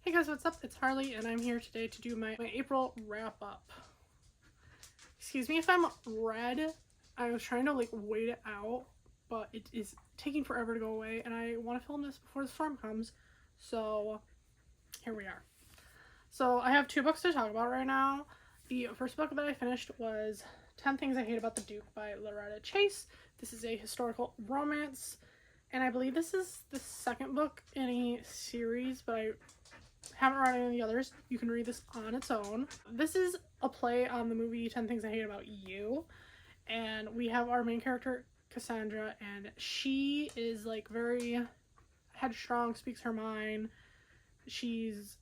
Hey guys, what's up? It's Harley and I'm here today to do my April wrap up. Excuse me if I'm red. I was trying to wait it out, but it is taking forever to go away and I want to film this before the storm comes. So here we are. So I have two books to talk about right now. The first book that I finished was 10 Things I Hate About the Duke by Loretta Chase. This is a historical romance and I believe this is the second book in a series, but I haven't read any of the others. You can read this on its own. This is a play on the movie 10 Things I Hate About You, and we have our main character Cassandra, and she is very headstrong, speaks her mind. She's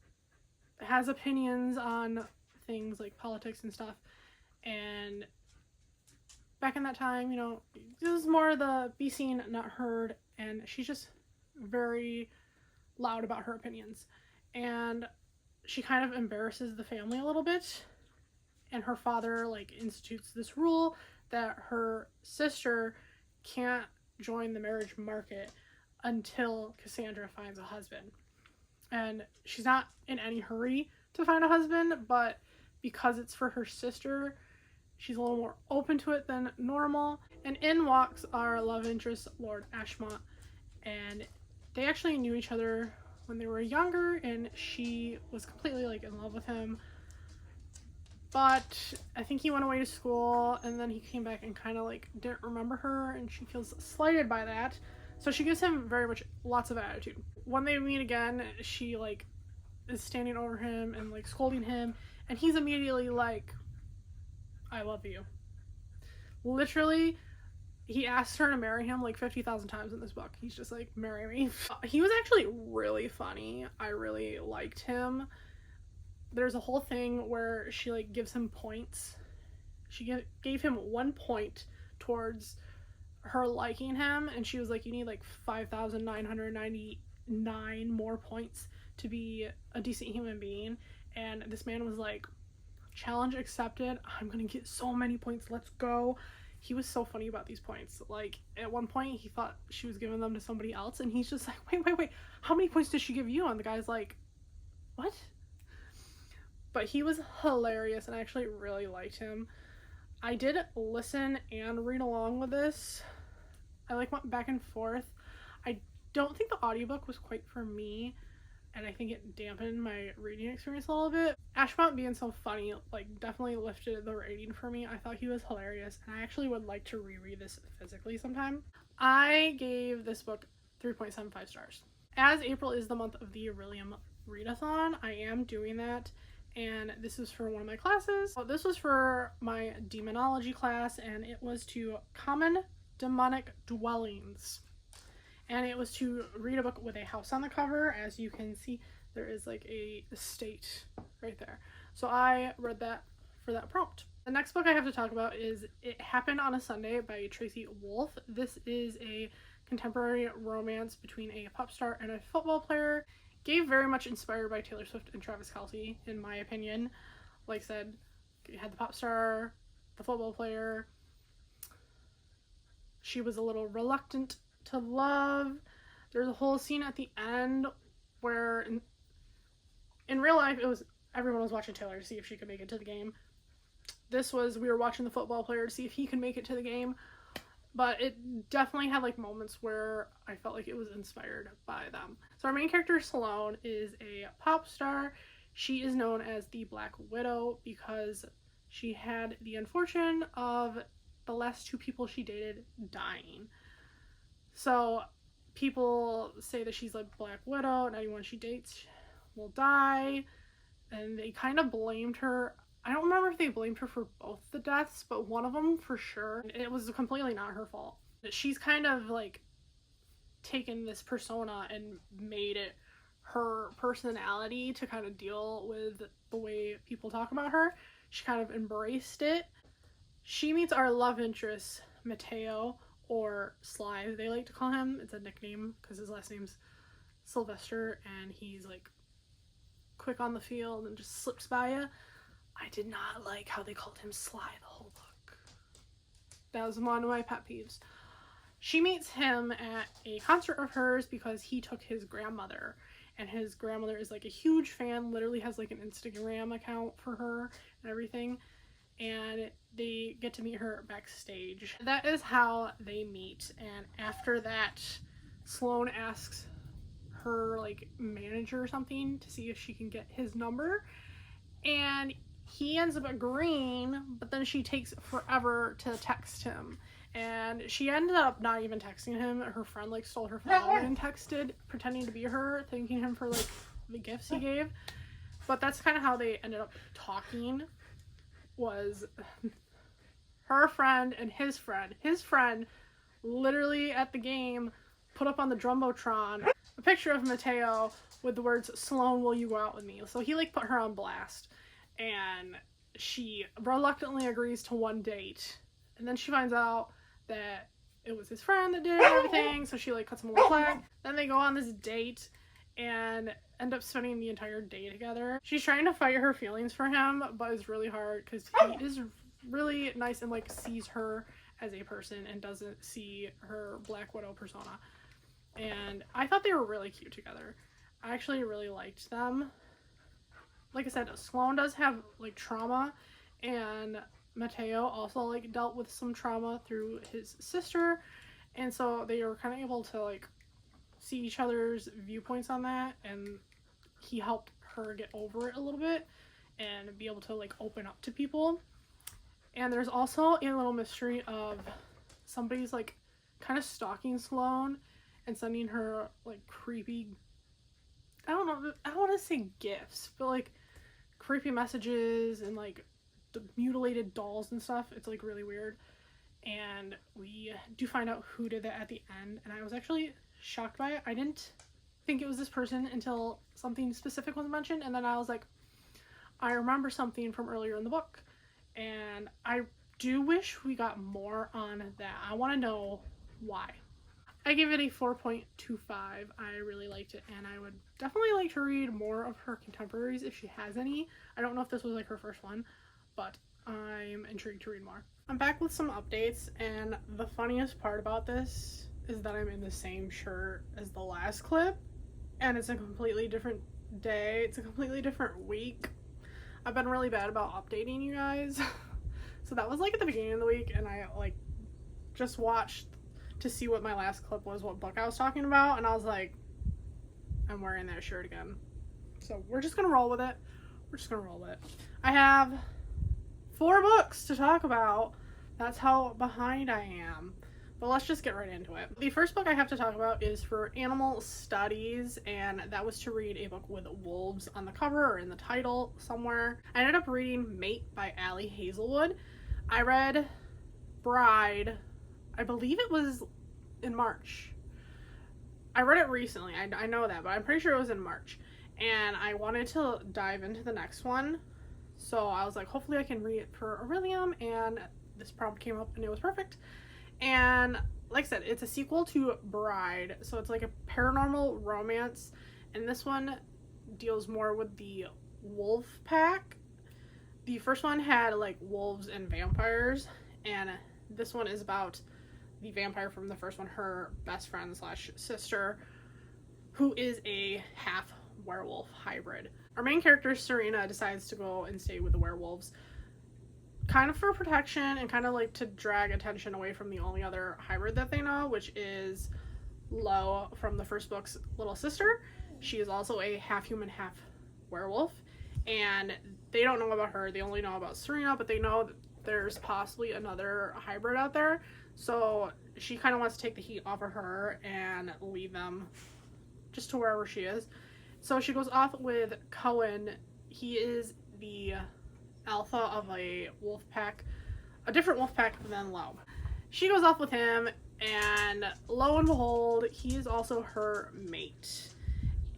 has opinions on things like politics and stuff, and back in that time, this is more the be seen not heard, and she's just very loud about her opinions. And she kind of embarrasses the family a little bit, and her father institutes this rule that her sister can't join the marriage market until Cassandra finds a husband. And she's not in any hurry to find a husband, but because it's for her sister, she's a little more open to it than normal. And in walks our love interest, Lord Ashmont, and they actually knew each other when they were younger, and she was completely in love with him, but I think he went away to school and then he came back and kind of didn't remember her, and she feels slighted by that, so she gives him very much lots of attitude. When they meet again, she is standing over him and scolding him, and he's immediately I love you. Literally, he asks her to marry him 50,000 times in this book. He's just marry me. He was actually really funny. I really liked him. There's a whole thing where she gives him points. She gave him 1 point towards her liking him, and she was you need 5,999 more points to be a decent human being. And this man was challenge accepted. I'm gonna get so many points. Let's go. He was so funny about these points. At one point, he thought she was giving them to somebody else, and he's just wait, how many points did she give you? And the guy's what? But he was hilarious, and I actually really liked him. I did listen and read along with this. I went back and forth. I don't think the audiobook was quite for me, and I think it dampened my reading experience a little bit. Ashmont being so funny definitely lifted the rating for me. I thought he was hilarious, and I actually would like to reread this physically sometime. I gave this book 3.75 stars. As April is the month of the Aurelium Readathon, I am doing that, and this is for one of my classes. So this was for my demonology class, and it was to Common Demonic Dwellings. And it was to read a book with a house on the cover. As you can see, there is a estate right there. So I read that for that prompt. The next book I have to talk about is It Happened on a Sunday by Tracy Wolff. This is a contemporary romance between a pop star and a football player. Very much inspired by Taylor Swift and Travis Kelce, in my opinion. Like I said, you had the pop star, the football player. She was a little reluctant to love. There's a whole scene at the end where in real life everyone was watching Taylor to see if she could make it to the game. We were watching the football player to see if he could make it to the game, but it definitely had moments where I felt it was inspired by them. So our main character, Sloane, is a pop star. She is known as the Black Widow because she had the unfortune of the last two people she dated dying. So people say that she's Black Widow, and anyone she dates will die, and they kind of blamed her. I don't remember if they blamed her for both the deaths, but one of them for sure. It was completely not her fault. She's kind of taken this persona and made it her personality to kind of deal with the way people talk about her. She kind of embraced it. She meets our love interest, Mateo, or Sly, they like to call him. It's a nickname because his last name's Sylvester, and he's quick on the field and just slips by you. I did not like how they called him Sly the whole book. That was one of my pet peeves. She meets him at a concert of hers because he took his grandmother, and his grandmother is like a huge fan, literally has like an Instagram account for her and everything, and they get to meet her backstage. That is how they meet, and after that, Sloane asks her like manager or something to see if she can get his number, and he ends up agreeing, but then she takes forever to text him, and she ended up not even texting him. Her friend like stole her phone and texted, pretending to be her, thanking him for like the gifts he gave. But that's kind of how they ended up talking, was her friend and his friend literally at the game put up on the Jumbotron a picture of Mateo with the words, "Sloane, will you go out with me?" So he like put her on blast, and she reluctantly agrees to one date, and then she finds out that it was his friend that did everything, so she like cuts him a little slack. Then they go on this date and end up spending the entire day together. She's trying to fight her feelings for him, but it's really hard because he is really nice and like sees her as a person and doesn't see her Black Widow persona. And I thought they were really cute together. I actually really liked them. Like I said, Sloane does have like trauma, and Mateo also like dealt with some trauma through his sister, and so they were kind of able to like see each other's viewpoints on that, and he helped her get over it a little bit and be able to like open up to people. And there's also a little mystery of somebody's like kind of stalking Sloane and sending her like creepy, I don't know, I don't want to say gifts, but like creepy messages and like mutilated dolls and stuff. It's like really weird, and we do find out who did that at the end, and I was actually shocked by it. I didn't think it was this person until something specific was mentioned, and then I was like, I remember something from earlier in the book, and I do wish we got more on that. I want to know why. I gave it a 4.25. I really liked it, and I would definitely like to read more of her contemporaries if she has any. I don't know if this was like her first one, but I'm intrigued to read more. I'm back with some updates, and the funniest part about this is that I'm in the same shirt as the last clip, and it's a completely different day. It's a completely different week. I've been really bad about updating you guys. So that was like at the beginning of the week, and I like just watched to see what my last clip was, what book I was talking about, and I was like, I'm wearing that shirt again. So we're just gonna roll with it. I have 4 books to talk about. That's how behind I am. But let's just get right into it. The first book I have to talk about is for animal studies, and that was to read a book with wolves on the cover or in the title somewhere. I ended up reading Mate by Allie Hazelwood. I read Bride, I believe it was in March. I read it recently, I know that, but I'm pretty sure it was in March. And I wanted to dive into the next one, so I was like, hopefully I can read it for Aurelium, and this prompt came up and it was perfect. And like I said, it's a sequel to Bride, so it's like a paranormal romance, and this one deals more with the wolf pack. The first one had like wolves and vampires, and this one is about the vampire from the first one, her best friend slash sister, who is a half werewolf hybrid. Our main character, Serena, decides to go and stay with the werewolves, kind of for protection and kind of like to drag attention away from the only other hybrid that they know, which is Lo from the first book's little sister. She is also a half human, half werewolf, and they don't know about her. They only know about Serena, but they know that there's possibly another hybrid out there. So she kind of wants to take the heat off of her and leave them just to wherever she is. So she goes off with Cohen. He is the alpha of a wolf pack, a different wolf pack than Lo. She goes off with him, and lo and behold, he is also her mate.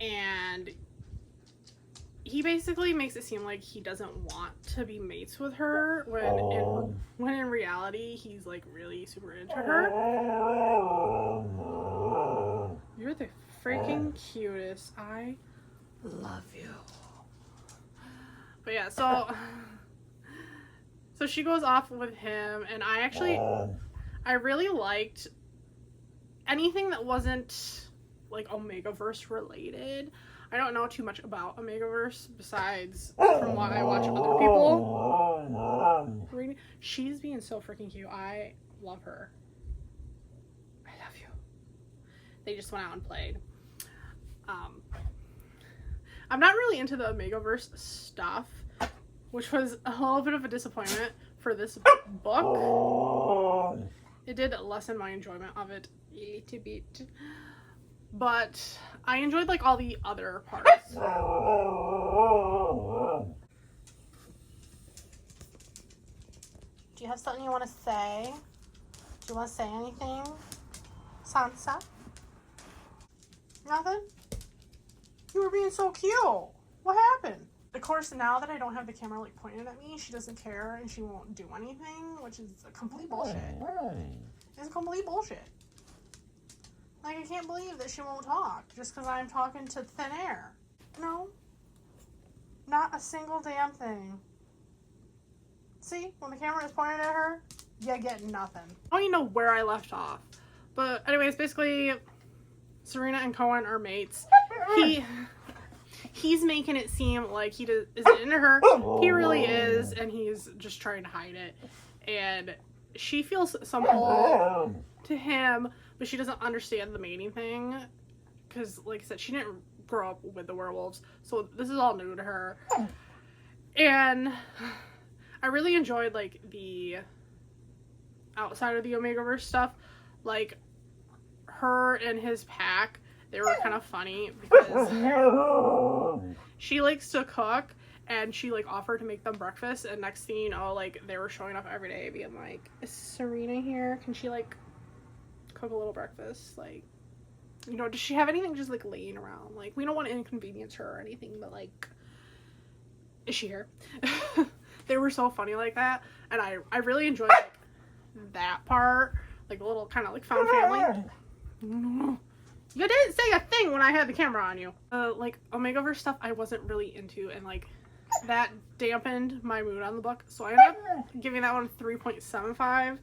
And he basically makes it seem like he doesn't want to be mates with her, when in reality he's like really super into her. You're the freaking cutest. I love you. But yeah, so she goes off with him, and I really liked anything that wasn't like Omegaverse related. I don't know too much about Omegaverse besides from what I watch other people reading. She's being so freaking cute. I love her. I love you. They just went out and played. I'm not really into the Omegaverse stuff, which was a little bit of a disappointment for this book. It did lessen my enjoyment of it a little bit. But I enjoyed like all the other parts. Do you have something you want to say? Do you want to say anything? Sansa? Nothing? You were being so cute. What happened? Of course, now that I don't have the camera like pointed at me, she doesn't care and she won't do anything, which is a complete bullshit. It's complete bullshit. Like, I can't believe that she won't talk just because I'm talking to thin air. No. Not a single damn thing. See? When the camera is pointed at her, you get nothing. I don't even know where I left off. But anyways, basically, Serena and Cohen are mates. He's making it seem like he isn't into her. He really is, and he's just trying to hide it. And she feels some pull to him, but she doesn't understand the mating thing. Because, like I said, she didn't grow up with the werewolves, so this is all new to her. And I really enjoyed, like, the outside of the Omegaverse stuff. Like, her and his pack, they were kind of funny because she likes to cook and she like offered to make them breakfast, and next thing you know, like they were showing up every day being like, is Serena here? Can she like cook a little breakfast? Like, you know, does she have anything just like laying around? Like, we don't want to inconvenience her or anything, but like, is she here? They were so funny like that, and I really enjoyed like that part, like the little kind of like found family. You didn't say a thing when I had the camera on you. Like, Omegaverse stuff I wasn't really into, and, like, that dampened my mood on the book, so I ended up giving that one a 3.75.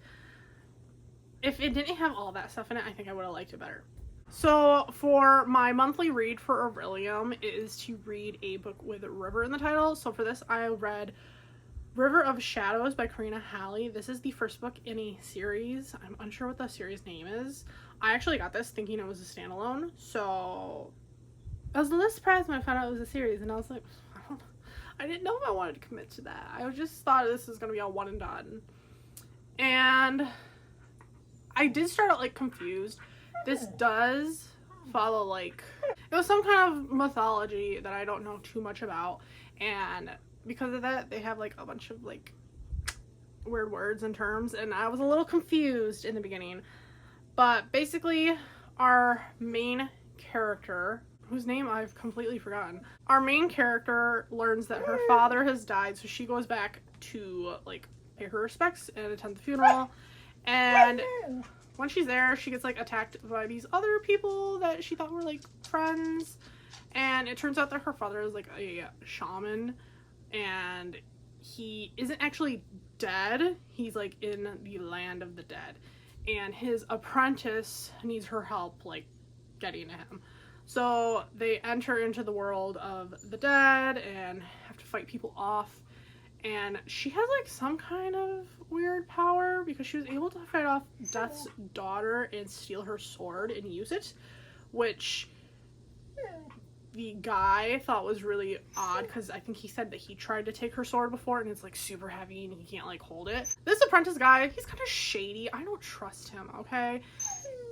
If it didn't have all that stuff in it, I think I would have liked it better. So, for my monthly read for Aurelium, it is to read a book with River in the title. So, for this, I read River of Shadows by Karina Halley. This is the first book in a series. I'm unsure what the series name is. I actually got this thinking it was a standalone, so I was a little surprised when I found out it was a series, and I was like, I didn't know if I wanted to commit to that. I just thought this was going to be a one and done. And I did start out, like, confused. This does follow, like, it was some kind of mythology that I don't know too much about, and because of that, they have, like, a bunch of, like, weird words and terms, and I was a little confused in the beginning. But basically, our main character, whose name I've completely forgotten, our main character learns that her father has died, so she goes back to, like, pay her respects and attend the funeral. And when she's there, she gets, like, attacked by these other people that she thought were, like, friends. And it turns out that her father is, like, a shaman, and he isn't actually dead. He's, like, in the land of the dead. And his apprentice needs her help, like, getting to him. So they enter into the world of the dead and have to fight people off. And she has, like, some kind of weird power because she was able to fight off Death's daughter and steal her sword and use it, which the guy thought was really odd because I think he said that he tried to take her sword before and it's like super heavy and he can't like hold it. This apprentice guy, he's kind of shady. I don't trust him, okay?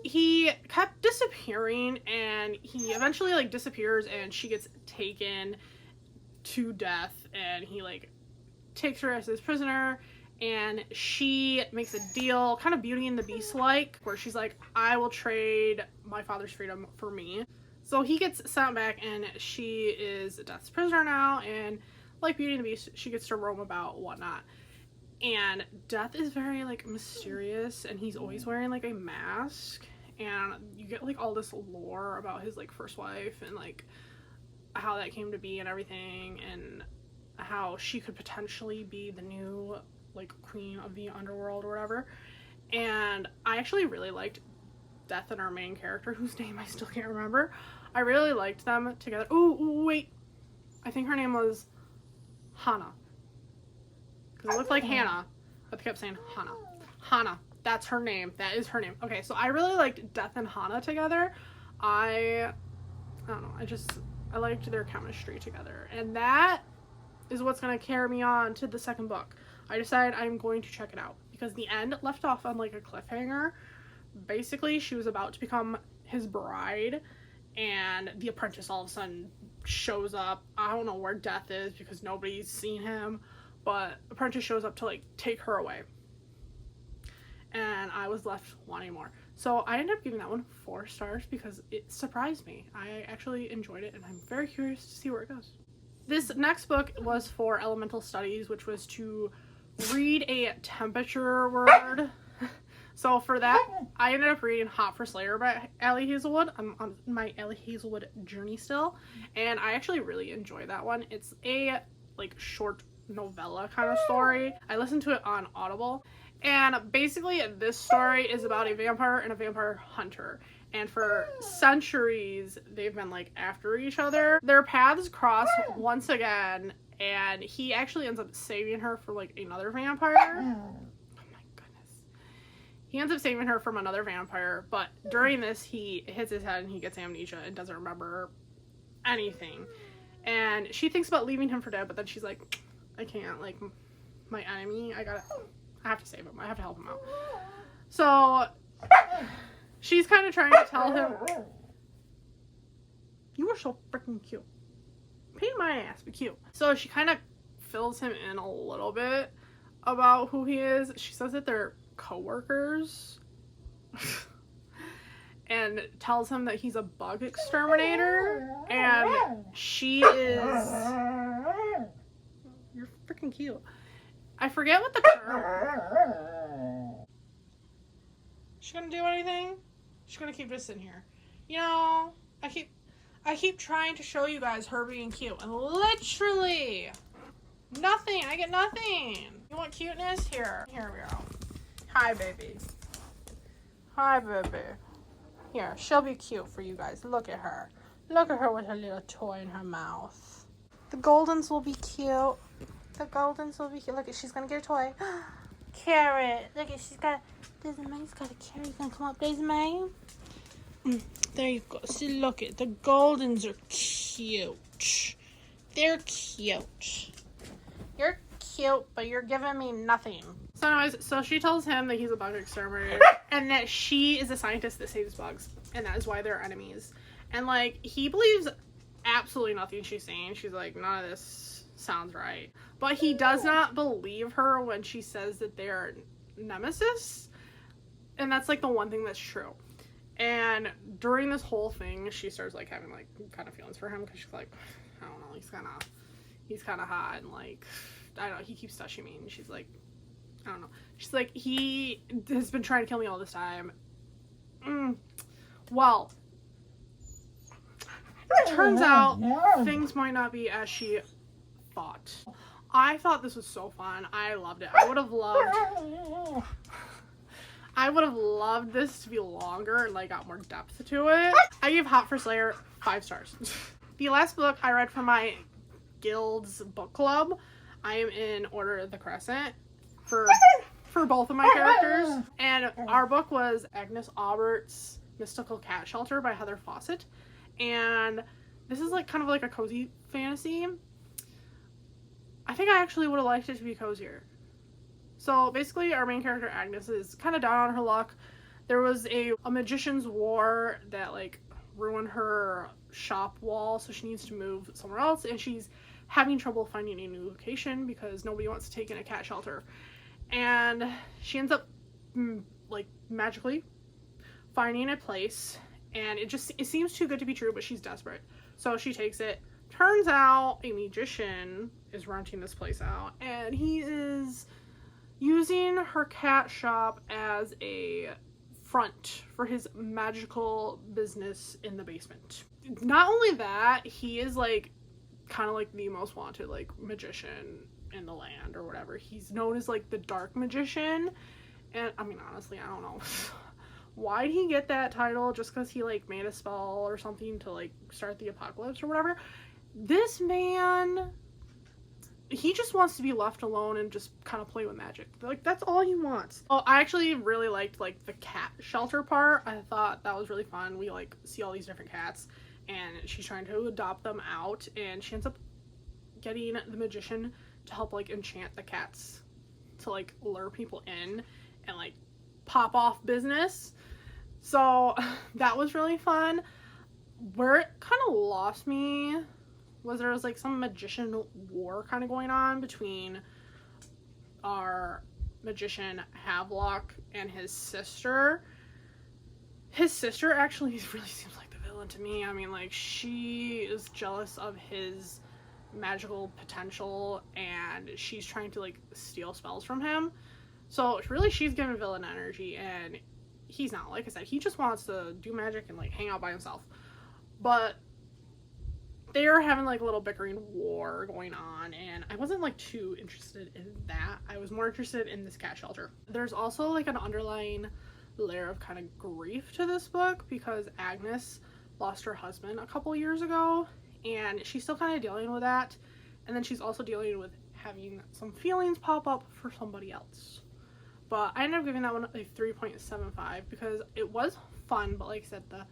He kept disappearing and he eventually like disappears and she gets taken to Death and he like takes her as his prisoner and she makes a deal, kind of Beauty and the Beast like, where she's like, I will trade my father's freedom for me. So he gets sent back and she is Death's prisoner now, and like Beauty and the Beast, she gets to roam about, whatnot. And Death is very like mysterious and he's always wearing like a mask, and you get like all this lore about his like first wife and like how that came to be and everything, and how she could potentially be the new like queen of the underworld or whatever. And I actually really liked Death and our main character, whose name I still can't remember. I really liked them together. Oh, wait. I think her name was Hannah. Because it looked like Hannah, but they kept saying Hannah. Hannah. That's her name. That is her name. Okay, so I really liked Death and Hannah together. I don't know. I liked their chemistry together. And that is what's going to carry me on to the second book. I decided I'm going to check it out. Because the end left off on like a cliffhanger. Basically, she was about to become his bride. And the apprentice all of a sudden shows up. I don't know where Death is because nobody's seen him. But apprentice shows up to like take her away. And I was left wanting more. So I ended up giving that one 4 stars because it surprised me. I actually enjoyed it and I'm very curious to see where it goes. This next book was for elemental studies, which was to read a temperature word. So for that, I ended up reading Hot for Slayer by Allie Hazelwood. I'm on my Allie Hazelwood journey still. And I actually really enjoy that one. It's a like short novella kind of story. I listened to it on Audible. And basically this story is about a vampire and a vampire hunter. And for centuries, they've been like after each other. Their paths cross once again. And he actually ends up saving her for like another vampire. Oh my goodness. He ends up saving her from another vampire. But during this, he hits his head and he gets amnesia and doesn't remember anything. And she thinks about leaving him for dead. But then she's like, I can't. Like, my enemy, I have to save him. I have to help him out. So she's kind of trying to tell him, you are so freaking cute. Pain in my ass, but cute. So she kind of fills him in a little bit about who he is. She says that they're co-workers. And tells him that he's a bug exterminator. And she is... You're freaking cute. I forget what the term... She gonna do anything? She's gonna keep just sitting here. You know, I keep trying to show you guys her being cute, and literally nothing. I get nothing. You want cuteness? Here we go. Hi, baby. Hi, baby. Here, she'll be cute for you guys. Look at her. Look at her with her little toy in her mouth. The Goldens will be cute. The Goldens will be cute. Look, she's gonna get a toy. Carrot. Look, she's got. Daisy May's got a carrot. You gonna come up, Daisy May? There you go. See, look it. The Goldens are cute. They're cute. You're cute, but you're giving me nothing. So anyways, so she tells him that he's a bug exterminator and that she is a scientist that saves bugs, and that is why they're enemies. And like, he believes absolutely nothing she's saying. She's like, none of this sounds right. But he does not believe her when she says that they're nemesis. And that's like the one thing that's true. And during this whole thing, she starts like having like kind of feelings for him because she's like, I don't know, he's kind of hot, and like, I don't know, he keeps touching me, and she's like, I don't know. She's like, he has been trying to kill me all this time. Well, it turns out things might not be as she thought. I thought this was so fun. I loved it. I would have loved this to be longer and like got more depth to it. I gave Hot for Slayer 5 stars. The last book I read for my guild's book club, I am in Order of the Crescent for both of my characters. And our book was Agnes Aubert's Mystical Cat Shelter by Heather Fawcett. And this is like kind of like a cozy fantasy. I think I actually would have liked it to be cozier. So basically our main character Agnes is kind of down on her luck. There was a magician's war that like ruined her shop wall, so she needs to move somewhere else, and she's having trouble finding a new location because nobody wants to take in a cat shelter. And she ends up like magically finding a place, and it seems too good to be true, but she's desperate. So she takes it. Turns out a magician is renting this place out, and he is using her cat shop as a front for his magical business in the basement. Not only that, he is like kind of like the most wanted like magician in the land or whatever. He's known as like the dark magician, and I mean honestly I don't know why'd he get that title just because he like made a spell or something to like start the apocalypse or whatever? This man, he just wants to be left alone and just kind of play with magic. Like, that's all he wants. Oh, I actually really liked like the cat shelter part. I thought that was really fun. We like see all these different cats and she's trying to adopt them out, and she ends up getting the magician to help like enchant the cats to like lure people in and like pop off business. So that was really fun. Where it kind of lost me was there was like some magician war kind of going on between our magician Havelock and his sister. His sister actually really seems like the villain to me. I mean, like, she is jealous of his magical potential and she's trying to like steal spells from him. So really she's giving villain energy and he's not. Like I said, he just wants to do magic and like hang out by himself. But they are having like a little bickering war going on, and I wasn't like too interested in that. I was more interested in this cat shelter. There's also like an underlying layer of kind of grief to this book because Agnes lost her husband a couple years ago and she's still kind of dealing with that, and then she's also dealing with having some feelings pop up for somebody else. But I ended up giving that one a 3.75 because it was fun, but like I said, the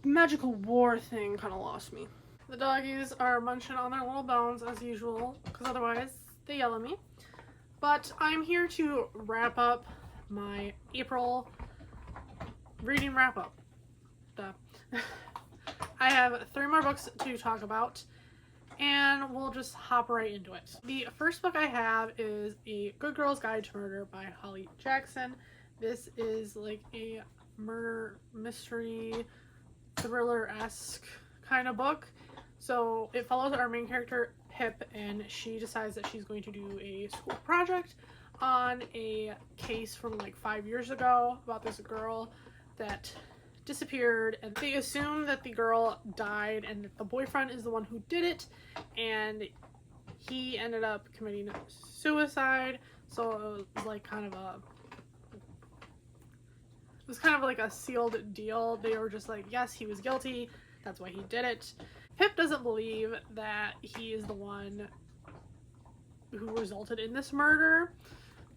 magical war thing kind of lost me. The doggies are munching on their little bones as usual because otherwise they yell at me. But I'm here to wrap up my April reading wrap up. I have 3 more books to talk about and we'll just hop right into it. The first book I have is A Good Girl's Guide to Murder by Holly Jackson. This is like a murder mystery thriller-esque kind of book. So it follows our main character Pip, and she decides that she's going to do a school project on a case from like 5 years ago about this girl that disappeared, and they assume that the girl died and that the boyfriend is the one who did it, and he ended up committing suicide. So it was like kind of a sealed deal. They were just like, yes, he was guilty, that's why he did it. Pip doesn't believe that he is the one who resulted in this murder,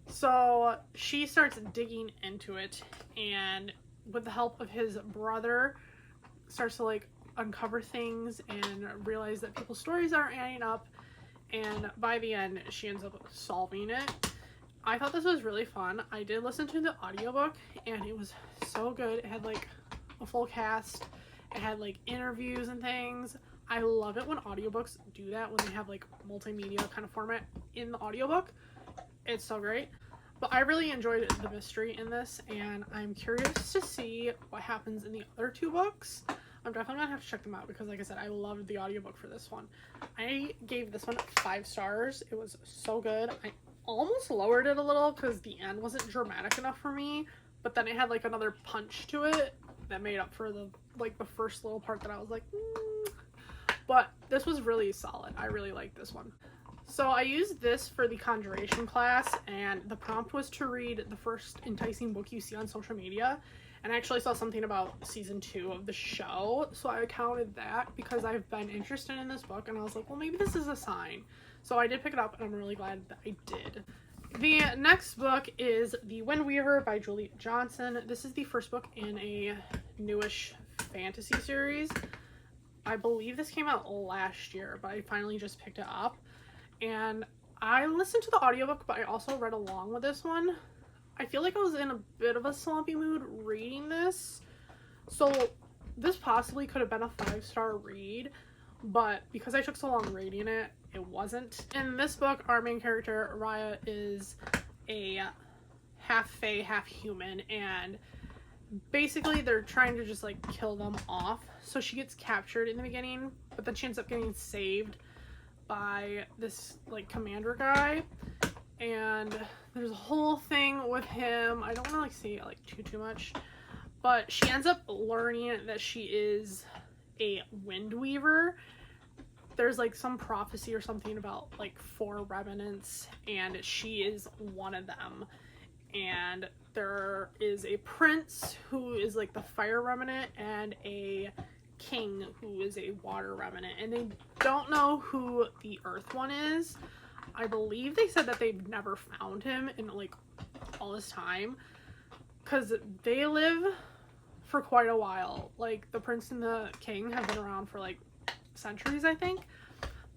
so she starts digging into it, and with the help of his brother starts to like uncover things and realize that people's stories aren't adding up, and by the end she ends up solving it. I thought this was really fun. I did listen to the audiobook and it was so good. It had like a full cast, it had like interviews and things. I love it when audiobooks do that, when they have like multimedia kind of format in the audiobook. It's so great. But I really enjoyed the mystery in this, and I'm curious to see what happens in the other 2 books. I'm definitely gonna have to check them out because like I said, I loved the audiobook for this one. I gave this one 5 stars. It was so good. I almost lowered it a little because the end wasn't dramatic enough for me, but then it had like another punch to it that made up for the first little part that I was like, But this was really solid. I really liked this one. So I used this for the Conjuration class, and the prompt was to read the first enticing book you see on social media. And I actually saw something about season 2 of the show, so I counted that because I've been interested in this book, and I was like, well, maybe this is a sign. So I did pick it up, and I'm really glad that I did. The next book is The Wind Weaver by Julie Johnson. This is the first book in a newish fantasy series. I believe this came out last year, but I finally just picked it up. And I listened to the audiobook, but I also read along with this one. I feel like I was in a bit of a slumpy mood reading this, so this possibly could have been a 5-star read, but because I took so long reading it, it wasn't. In this book, our main character, Raya, is a half fae, half human, and basically they're trying to just like kill them off. So she gets captured in the beginning, but then she ends up getting saved by this like commander guy, and there's a whole thing with him. I don't want to like say like too much, but she ends up learning that she is a wind weaver. There's like some prophecy or something about like 4 revenants, and she is one of them. And there is a prince who is like the fire remnant and a king who is a water remnant, and they don't know who the earth one is. I believe they said that they've never found him in like all this time, because they live for quite a while. Like the prince and the king have been around for like centuries, I think,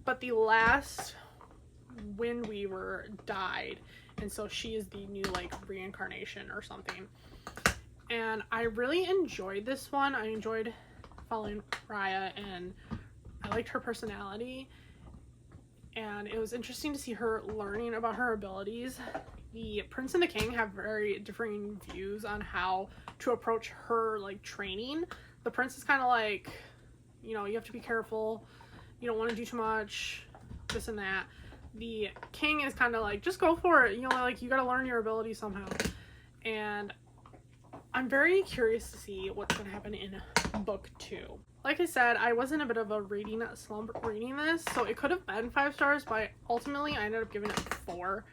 but the last Wind Weaver died, and so she is the new like reincarnation or something. And I really enjoyed this one. I enjoyed following Raya, and I liked her personality, and it was interesting to see her learning about her abilities. The prince and the king have very differing views on how to approach her like training. The prince is kind of like, you know, you have to be careful, you don't want to do too much, this and that. The king is kind of like, just go for it, you know, like you gotta learn your ability somehow. And I'm very curious to see what's gonna happen in book 2. Like I said, I was in a bit of a reading slump reading this, so it could have been 5 stars, but ultimately I ended up giving it 4,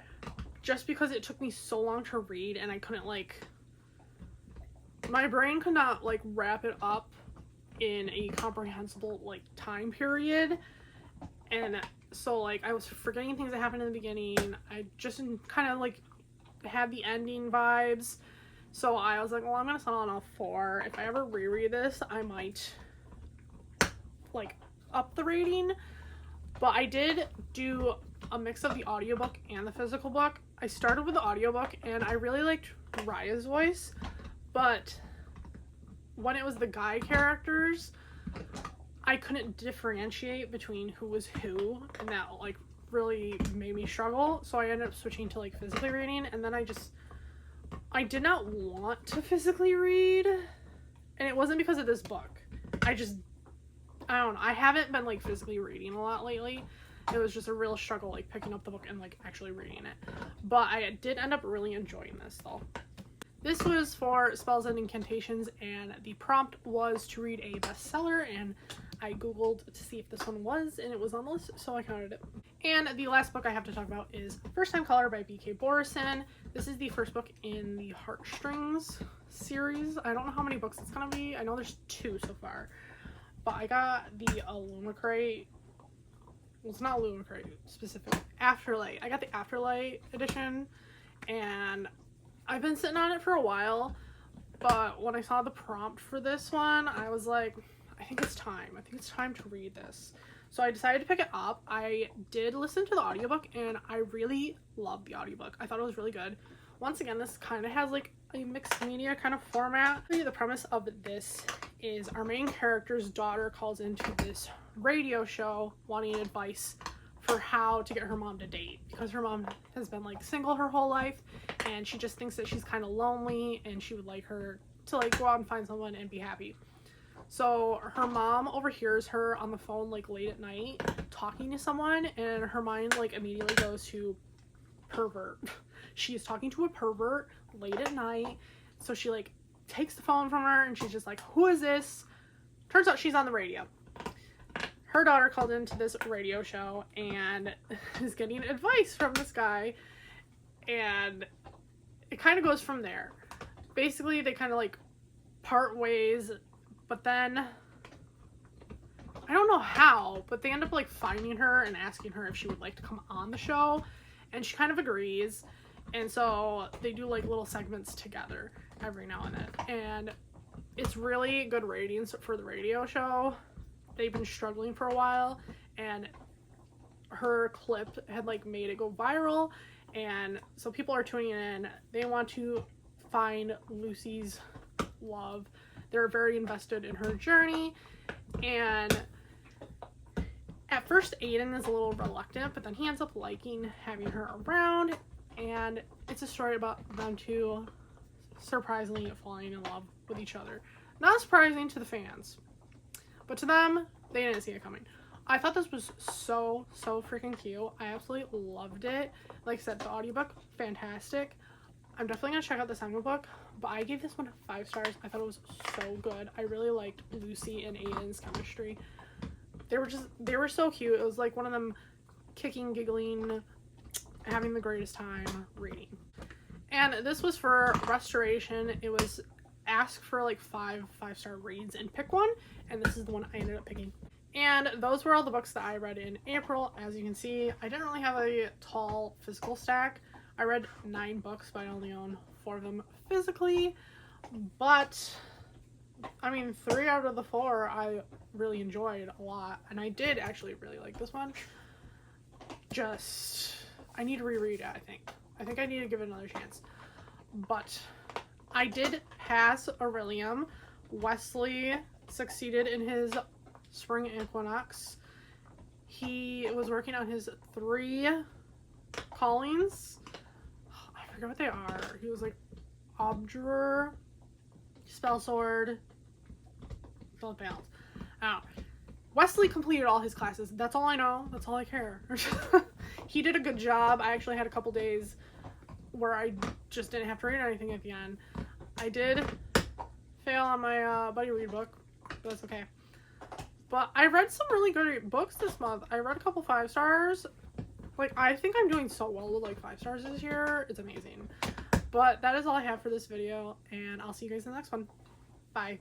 just because it took me so long to read, and I couldn't like, my brain could not like wrap it up in a comprehensible like time period. And so like I was forgetting things that happened in the beginning. I just kind of like had the ending vibes. So I was like, well, I'm gonna settle on a 4. If I ever reread this, I might like up the rating. But I did do a mix of the audiobook and the physical book. I started with the audiobook and I really liked Raya's voice, but when it was the guy characters, I couldn't differentiate between who was who, and that like really made me struggle. So I ended up switching to like physically reading, and then I did not want to physically read, and it wasn't because of this book. I don't know, I haven't been like physically reading a lot lately. It was just a real struggle like picking up the book and like actually reading it. But I did end up really enjoying this though. This was for Spells and Incantations, and the prompt was to read a bestseller, and I googled to see if this one was, and it was on the list, so I counted it. And the last book I have to talk about is First Time Caller by B.K. Borison. This is the first book in the Heartstrings series. I don't know how many books it's gonna be. I know there's 2 so far. But I got the Illumicrate. Well, it's not Illumicrate specific. Afterlight. I got the Afterlight edition, and I've been sitting on it for a while. But when I saw the prompt for this one, I was like, I think it's time. I think it's time to read this. So I decided to pick it up. I did listen to the audiobook, and I really loved the audiobook. I thought it was really good. Once again, this kind of has like a mixed media kind of format. The premise of this is our main character's daughter calls into this radio show wanting advice for how to get her mom to date, because her mom has been like single her whole life, and she just thinks that she's kind of lonely, and she would like her to like go out and find someone and be happy. So her mom overhears her on the phone like late at night talking to someone, and her mind like immediately goes to pervert. She is talking to a pervert late at night. So she like takes the phone from her, and she's just like, who is this? Turns out she's on the radio. Her daughter called into this radio show and is getting advice from this guy, and it kind of goes from there. Basically, they kind of like part ways, but then I don't know how, but they end up like finding her and asking her if she would like to come on the show, and she kind of agrees. And so they do like little segments together every now and then, and it's really good ratings for the radio show. They've been struggling for a while, and her clip had like made it go viral, and so people are tuning in. They want to find Lucy's love. They're very invested in her journey, and at first Aiden is a little reluctant, but then he ends up liking having her around, and it's a story about them two surprisingly falling in love with each other. Not surprising to the fans, but to them, they didn't see it coming. I thought this was so freaking cute. I absolutely loved it. Like I said, the audiobook, fantastic. I'm definitely gonna check out the second book, but I gave this one 5 stars. I thought it was so good. I really liked Lucy and Aiden's chemistry. They were so cute. It was like one of them kicking, giggling, having the greatest time reading. And this was for restoration. It was ask for like 5-star reads and pick one, and this is the one I ended up picking. And those were all the books that I read in April. As you can see, I didn't really have a tall physical stack. I read 9 books, but I only own 4 of them physically. But I mean, 3 out of the 4 I really enjoyed a lot, and I did actually really like this one. Just, I need to reread it, I think. I think I need to give it another chance. But I did pass Aurelium. Wesley succeeded in his spring equinox. He was working on his 3 callings. I forget what they are. He was like Objurer, Spell Sword, Spell Balance. I don't know. Wesley completed all his classes. That's all I know. That's all I care. He did a good job. I actually had a couple days where I just didn't have to read anything at the end. I did fail on my buddy read book, but that's okay. But I read some really good books this month. I read a couple 5 stars. Like, I think I'm doing so well with like 5 stars this year. It's amazing. But that is all I have for this video, and I'll see you guys in the next one. Bye.